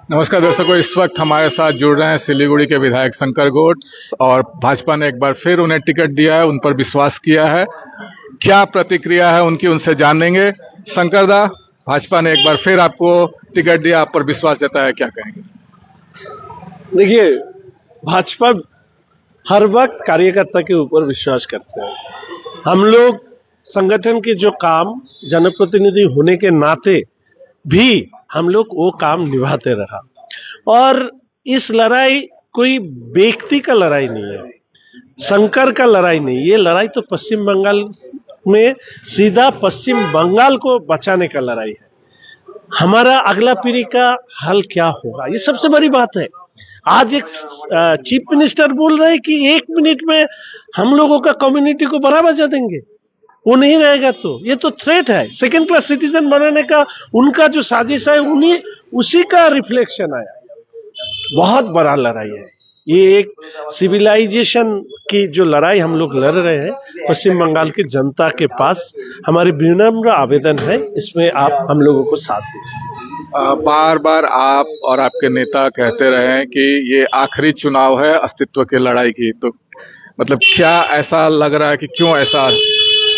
नमस्कार दर्शकों, इस वक्त हमारे साथ जुड़ रहे हैं सिलीगुड़ी के विधायक शंकर गौड़ और भाजपा ने एक बार फिर उन्हें टिकट दिया है, उन पर विश्वास किया है। क्या प्रतिक्रिया है उनकी, उनसे जानेंगे। शंकर दा, भाजपा ने एक बार फिर आपको टिकट दिया, आप पर विश्वास जताया, क्या कहेंगे? देखिए, भाजपा हर वक्त कार्यकर्ता के ऊपर विश्वास करते हैं। हम लोग संगठन के जो काम जनप्रतिनिधि होने के नाते भी हम लोग वो काम निभाते रहा। और इस लड़ाई कोई व्यक्ति का लड़ाई नहीं है, शंकर का लड़ाई नहीं। ये लड़ाई तो पश्चिम बंगाल में सीधा पश्चिम बंगाल को बचाने का लड़ाई है। हमारा अगला पीढ़ी का हल क्या होगा, ये सबसे बड़ी बात है। आज एक चीफ मिनिस्टर बोल रहे हैं कि 1 मिनट में हम लोगों का कम्युनिटी को बड़ा बजा देंगे, वो नहीं रहेगा तो ये तो थ्रेट है। सेकेंड क्लास सिटीजन बनाने का उनका जो साजिश है उन्हीं उसी का रिफ्लेक्शन आया। बहुत बड़ा लड़ाई है ये, एक सिविलाइजेशन की जो लड़ाई हम लोग लड़ रहे हैं पश्चिम बंगाल की जनता के पास। हमारी विनम्र आवेदन है, इसमें आप हम लोगों को साथ दीजिए। बार बार आप और आपके नेता कहते रहे हैं कि ये आखिरी चुनाव है अस्तित्व की लड़ाई की, तो मतलब क्या ऐसा लग रहा है कि क्यों ऐसा?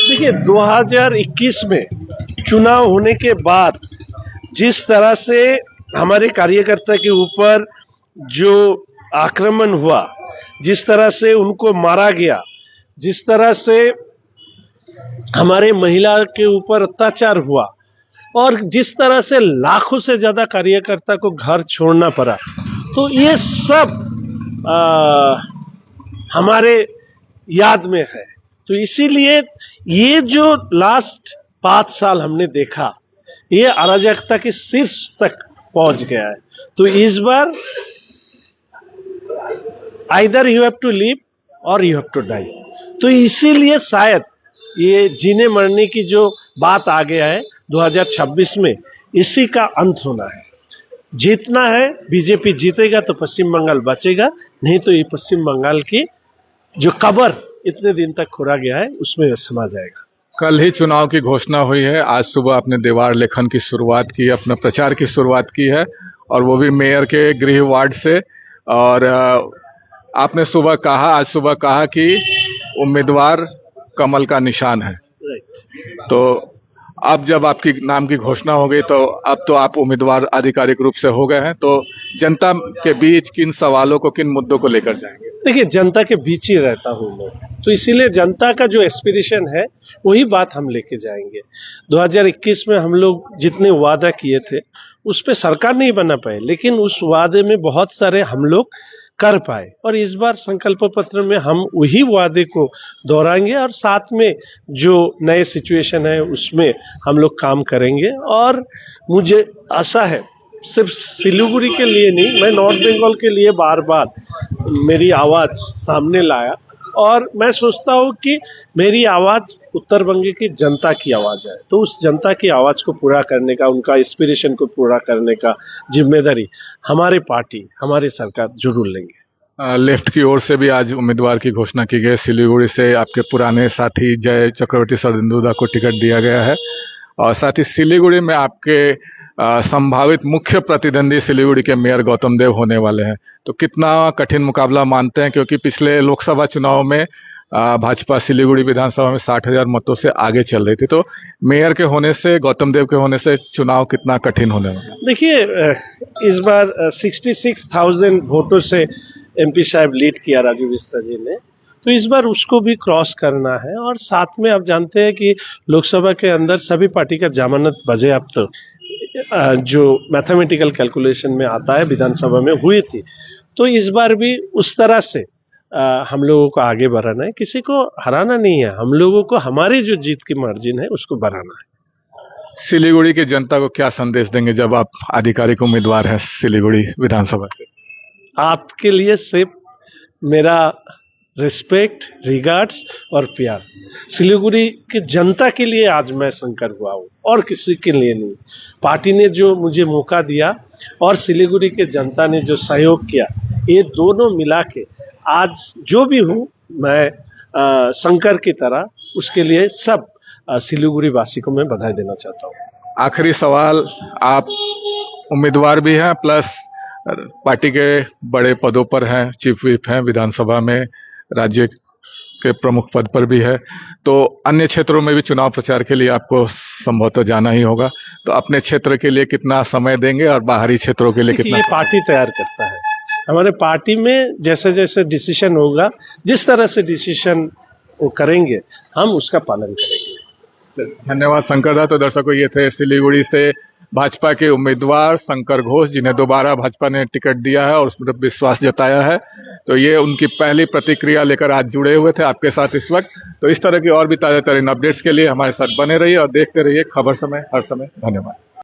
देखिए, 2021 में चुनाव होने के बाद जिस तरह से हमारे कार्यकर्ता के ऊपर जो आक्रमण हुआ, जिस तरह से उनको मारा गया, जिस तरह से हमारे महिला के ऊपर अत्याचार हुआ और जिस तरह से लाखों से ज्यादा कार्यकर्ता को घर छोड़ना पड़ा, तो ये सब हमारे याद में है। तो इसीलिए ये जो लास्ट 5 साल हमने देखा, ये अराजकता के शीर्ष तक पहुंच गया है। तो इस बार either you have to live और यू हैव टू डाई। तो इसीलिए शायद ये जीने मरने की जो बात आ गया है 2026 में, इसी का अंत होना है। जीतना है, बीजेपी जीतेगा तो पश्चिम बंगाल बचेगा, नहीं तो ये पश्चिम बंगाल की जो कब्र इतने दिन तक खुरा गया है उसमें समा जाएगा। कल ही चुनाव की घोषणा हुई है, आज सुबह आपने दीवार लेखन की शुरुआत की, अपना प्रचार की शुरुआत की है, और वो भी मेयर के गृह वार्ड से। और आपने आज सुबह कहा कि उम्मीदवार कमल का निशान है। तो अब जब आपकी नाम की घोषणा हो गई, तो अब तो आप उम्मीदवार आधिकारिक रूप से हो गए हैं, तो जनता के बीच किन सवालों को, किन मुद्दों को लेकर जाएंगे? देखिए, जनता के बीच ही रहता हूं मैं, तो इसीलिए जनता का जो एस्पिरेशन है वही बात हम लेके जाएंगे। 2021 में हम लोग जितने वादा किए थे उस पे सरकार नहीं बना पाए, लेकिन उस वादे में बहुत सारे हम लोग कर पाए। और इस बार संकल्प पत्र में हम वही वादे को दोहराएंगे और साथ में जो नए सिचुएशन है उसमें हम लोग काम करेंगे। और मुझे आशा है, सिर्फ सिलीगुड़ी के लिए नहीं, मैं नॉर्थ बंगाल के लिए बार बार मेरी आवाज सामने लाया। और मैं सोचता हूँ कि मेरी आवाज उत्तर बंग की जनता की आवाज है, तो उस जनता की आवाज को पूरा करने का, उनका इंस्पिरेशन को पूरा करने का जिम्मेदारी हमारी पार्टी, हमारी सरकार जरूर लेंगे। लेफ्ट की ओर से भी आज उम्मीदवार की घोषणा की गई। सिलीगुड़ी से आपके पुराने साथी जय चक्रवर्ती सरदेंदुदा को टिकट दिया गया है, और साथ ही सिलीगुड़ी में आपके संभावित मुख्य प्रतिद्वंदी सिलीगुड़ी के मेयर गौतम देव होने वाले हैं। तो कितना कठिन मुकाबला मानते हैं, क्योंकि पिछले लोकसभा चुनाव में भाजपा सिलीगुड़ी विधानसभा में 60,000 मतों से आगे चल रही थी, तो मेयर के होने से, गौतम देव के होने से चुनाव कितना कठिन होने वाला है? देखिए, इस बार 66,000 वोटों से एमपी साहब लीड किया राजू बिस्ता जी ने, तो इस बार उसको भी क्रॉस करना है। और साथ में आप जानते हैं कि लोकसभा के अंदर सभी पार्टी का जमानत बाजेयाप्त जो मैथमेटिकल कैलकुलेशन में आता है विधानसभा में हुई थी। तो इस बार भी उस तरह से हम लोगों को आगे बढ़ाना है, किसी को हराना नहीं है। हम लोगों को हमारी जो जीत की मार्जिन है उसको बढ़ाना है। सिलीगुड़ी की जनता को क्या संदेश देंगे जब आप आधिकारिक उम्मीदवार हैं सिलीगुड़ी विधानसभा से? आपके लिए सिर्फ मेरा रिस्पेक्ट, रिगार्ड्स और प्यार। सिलीगुड़ी की जनता के लिए आज मैं शंकर हुआ हूँ और किसी के लिए नहीं। पार्टी ने जो मुझे मौका दिया और सिलीगुड़ी के जनता ने जो सहयोग किया, ये दोनों मिला के आज जो भी हूँ मैं शंकर की तरह, उसके लिए सब सिलीगुड़ी वासी को मैं बधाई देना चाहता हूँ। आखिरी सवाल, आप उम्मीदवार भी हैं प्लस पार्टी के बड़े पदों पर हैं, चीफ व्हिप हैं, विधानसभा में राज्य के प्रमुख पद पर भी है, तो अन्य क्षेत्रों में भी चुनाव प्रचार के लिए आपको संभवतः जाना ही होगा। तो अपने क्षेत्र के लिए कितना समय देंगे और बाहरी क्षेत्रों के लिए देखिए, कितना? ये पार्टी तैयार करता है। हमारे पार्टी में जैसे जैसे डिसीजन होगा, जिस तरह से डिसीजन वो करेंगे, हम उसका पालन करेंगे। धन्यवाद शंकर दा। तो दर्शकों, ये थे सिलीगुड़ी से भाजपा के उम्मीदवार शंकर घोष, जिन्हें दोबारा भाजपा ने टिकट दिया है और उस पर विश्वास जताया है। तो ये उनकी पहली प्रतिक्रिया लेकर आज जुड़े हुए थे आपके साथ इस वक्त। तो इस तरह की और भी ताजा तरीन अपडेट्स के लिए हमारे साथ बने रहिए और देखते रहिए खबर समय हर समय। धन्यवाद।